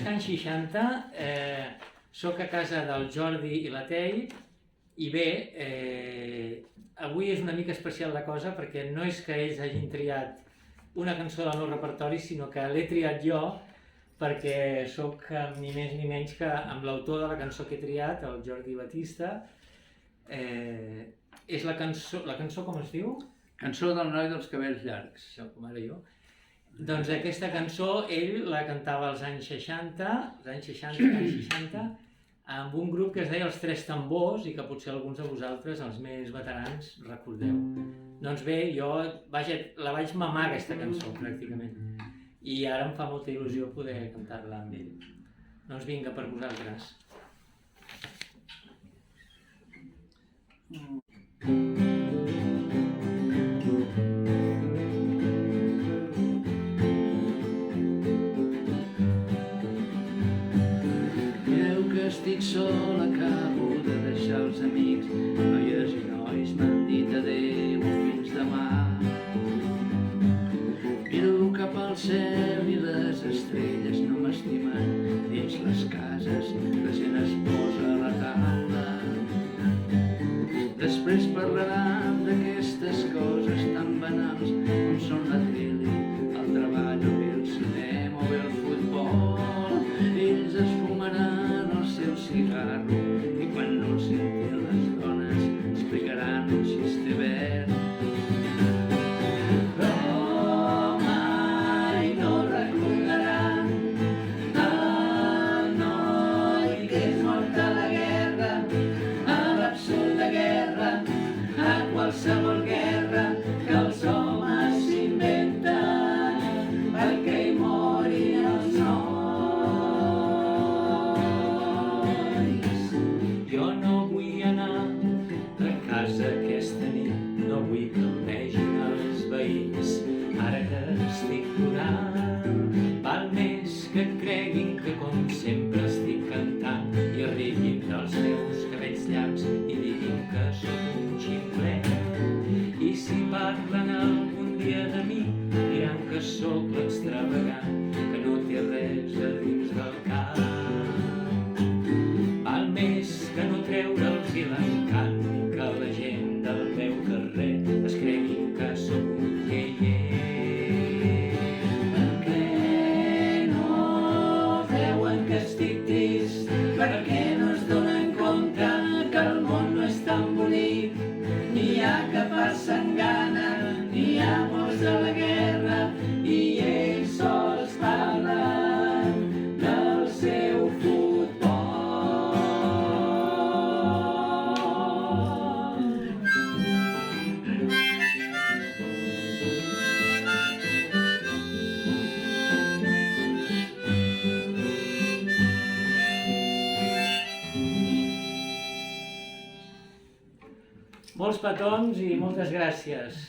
que anys 60 soc a casa del Jordi i la Tei i bé, avui és una mica especial la cosa perquè no és que ells hagin triat una cançó del meu repertori, sinó que l'he triat jo perquè sóc ni més ni menys que amb l'autor de la cançó que he triat, el Jordi Batista. És la cançó com es diu? Cançó del noi dels cabells llargs. Això, com ara jo. Doncs aquesta cançó ell la cantava als anys 60, anys 60, amb un grup que es deia Els Tres Tambors i que potser alguns de vosaltres, els més veterans, recordeu. Doncs bé, jo la vaig mamar aquesta cançó, pràcticament. I ara em fa molta il·lusió poder cantar-la amb ell. Doncs vinga, per vosaltres. Estic sol, acabo de deixar els amics, noies i nois m'han dit adéu fins demà. Miro cap al cel i les estrelles no m'estimen, dins les cases la gent es posa a la taula. Després parlarem d'aquestes coses tan banals com són la tele, el treball o bé el cinema o bé el futbol. Ells es fumaran el seu cigarro i quan no el sentin les dones explicaran un xiste verd. Però mai no recordaran el noi que és mort a la guerra, a l'absurda guerra, a qualsevol guerra que els homes s'inventen perquè hi morin els nois. Jo no vull anar a casa aquesta nit, no vull que em vegin els veïns. Ara que estic plorant, val més que creguin que com sempre estic cantant i riguin dels meus cabells llargs i diguin que sóc un ximplet. I si parlen algun dia de mi, diran que sóc l'extravagant, que no té res a dins del cap. Val més que no treure'ls i l'encant, que la gent del meu carrer es cregui que sóc un iaier. Per què no veuen que estic trist? Per què no es donen compte que el món no és tan bonic? N'hi ha que passen gana, n'hi ha molts a la guerra i ells sols parlen del seu futbol. Molts petons i moltes gràcies.